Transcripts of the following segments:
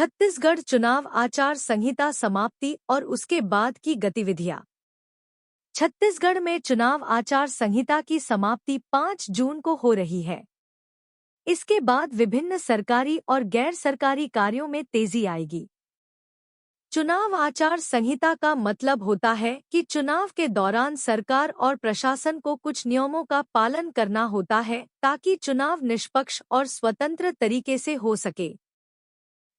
छत्तीसगढ़ चुनाव आचार संहिता समाप्ति और उसके बाद की गतिविधियां। छत्तीसगढ़ में चुनाव आचार संहिता की समाप्ति 5 जून को हो रही है। इसके बाद विभिन्न सरकारी और गैर सरकारी कार्यों में तेजी आएगी। चुनाव आचार संहिता का मतलब होता है कि चुनाव के दौरान सरकार और प्रशासन को कुछ नियमों का पालन करना होता है ताकि चुनाव निष्पक्ष और स्वतंत्र तरीके से हो सके।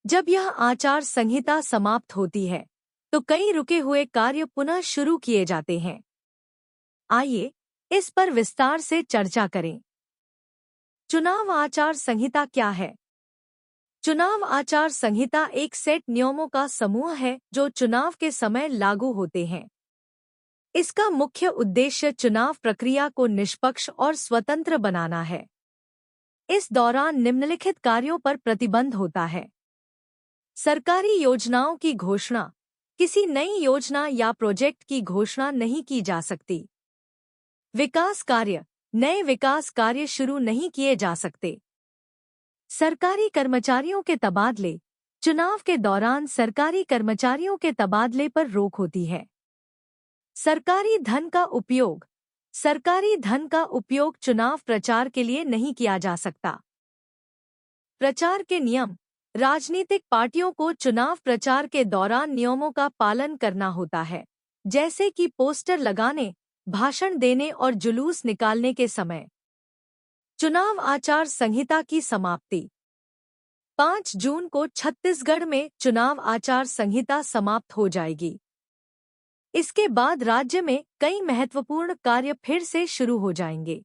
जब यह आचार संहिता समाप्त होती है तो कई रुके हुए कार्य पुनः शुरू किए जाते हैं। आइए इस पर विस्तार से चर्चा करें। चुनाव आचार संहिता क्या है? चुनाव आचार संहिता एक सेट नियमों का समूह है जो चुनाव के समय लागू होते हैं। इसका मुख्य उद्देश्य चुनाव प्रक्रिया को निष्पक्ष और स्वतंत्र बनाना है। इस दौरान निम्नलिखित कार्यों पर प्रतिबंध होता है। सरकारी योजनाओं की घोषणा, किसी नई योजना या प्रोजेक्ट की घोषणा नहीं की जा सकती। विकास कार्य, नए विकास कार्य शुरू नहीं किए जा सकते। सरकारी कर्मचारियों के तबादले, चुनाव के दौरान सरकारी कर्मचारियों के तबादले पर रोक होती है। सरकारी धन का उपयोग, सरकारी धन का उपयोग चुनाव प्रचार के लिए नहीं किया जा सकता। प्रचार के नियम, राजनीतिक पार्टियों को चुनाव प्रचार के दौरान नियमों का पालन करना होता है, जैसे कि पोस्टर लगाने, भाषण देने और जुलूस निकालने के समय। चुनाव आचार संहिता की समाप्ति 5 जून को छत्तीसगढ़ में चुनाव आचार संहिता समाप्त हो जाएगी। इसके बाद राज्य में कई महत्वपूर्ण कार्य फिर से शुरू हो जाएंगे।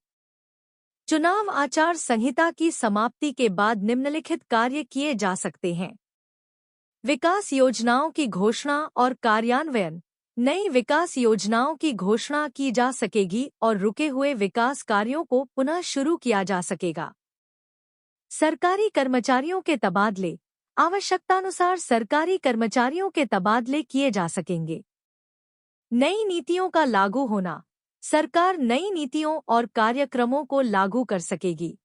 चुनाव आचार संहिता की समाप्ति के बाद निम्नलिखित कार्य किए जा सकते हैं। विकास योजनाओं की घोषणा और कार्यान्वयन, नई विकास योजनाओं की घोषणा की जा सकेगी और रुके हुए विकास कार्यों को पुनः शुरू किया जा सकेगा। सरकारी कर्मचारियों के तबादले, आवश्यकतानुसार सरकारी कर्मचारियों के तबादले किए जा सकेंगे। नई नीतियों का लागू होना, सरकार नई नीतियों और कार्यक्रमों को लागू कर सकेगी।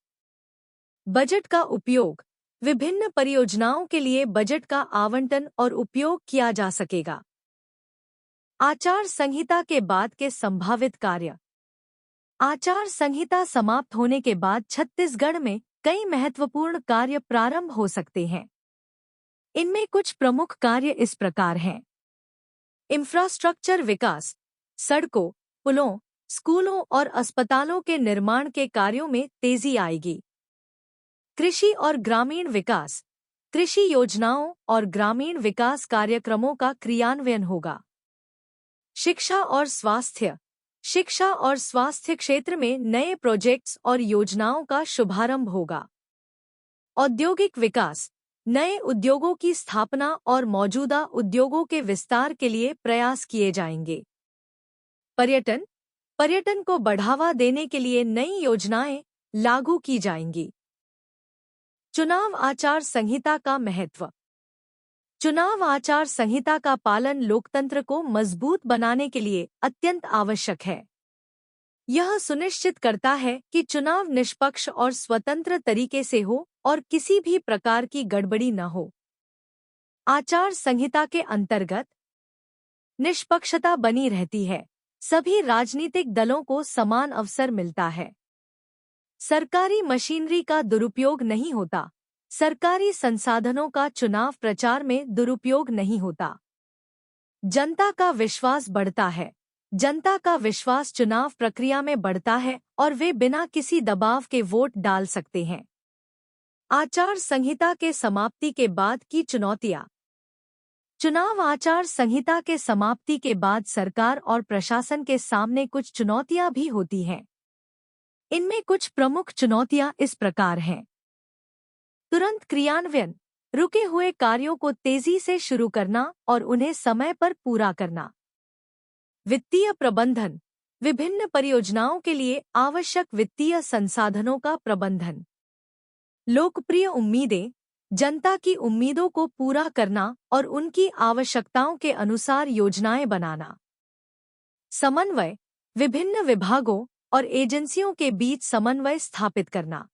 बजट का उपयोग, विभिन्न परियोजनाओं के लिए बजट का आवंटन और उपयोग किया जा सकेगा। आचार संहिता के बाद के संभावित कार्य। आचार संहिता समाप्त होने के बाद छत्तीसगढ़ में कई महत्वपूर्ण कार्य प्रारंभ हो सकते हैं। इनमें कुछ प्रमुख कार्य इस प्रकार हैं। इंफ्रास्ट्रक्चर विकास, सड़कों, पुलों, स्कूलों और अस्पतालों के निर्माण के कार्यों में तेजी आएगी। कृषि और ग्रामीण विकास, कृषि योजनाओं और ग्रामीण विकास कार्यक्रमों का क्रियान्वयन होगा। शिक्षा और स्वास्थ्य, शिक्षा और स्वास्थ्य क्षेत्र में नए प्रोजेक्ट्स और योजनाओं का शुभारंभ होगा। औद्योगिक विकास, नए उद्योगों की स्थापना और मौजूदा उद्योगों के विस्तार के लिए प्रयास किए जाएंगे। पर्यटन, पर्यटन को बढ़ावा देने के लिए नई योजनाएं लागू की जाएंगी। चुनाव आचार संहिता का महत्व। चुनाव आचार संहिता का पालन लोकतंत्र को मजबूत बनाने के लिए अत्यंत आवश्यक है। यह सुनिश्चित करता है कि चुनाव निष्पक्ष और स्वतंत्र तरीके से हो और किसी भी प्रकार की गड़बड़ी न हो। आचार संहिता के अंतर्गत निष्पक्षता बनी रहती है, सभी राजनीतिक दलों को समान अवसर मिलता है। सरकारी मशीनरी का दुरुपयोग नहीं होता, सरकारी संसाधनों का चुनाव प्रचार में दुरुपयोग नहीं होता। जनता का विश्वास बढ़ता है, जनता का विश्वास चुनाव प्रक्रिया में बढ़ता है और वे बिना किसी दबाव के वोट डाल सकते हैं। आचार संहिता के समाप्ति के बाद की चुनौतियां। चुनाव आचार संहिता के समाप्ति के बाद सरकार और प्रशासन के सामने कुछ चुनौतियां भी होती हैं। इनमें कुछ प्रमुख चुनौतियां इस प्रकार हैं। तुरंत क्रियान्वयन, रुके हुए कार्यों को तेजी से शुरू करना और उन्हें समय पर पूरा करना। वित्तीय प्रबंधन, विभिन्न परियोजनाओं के लिए आवश्यक वित्तीय संसाधनों का प्रबंधन। लोकप्रिय उम्मीदें, जनता की उम्मीदों को पूरा करना और उनकी आवश्यकताओं के अनुसार योजनाएं बनाना। समन्वय, विभिन्न विभागों और एजेंसियों के बीच समन्वय स्थापित करना।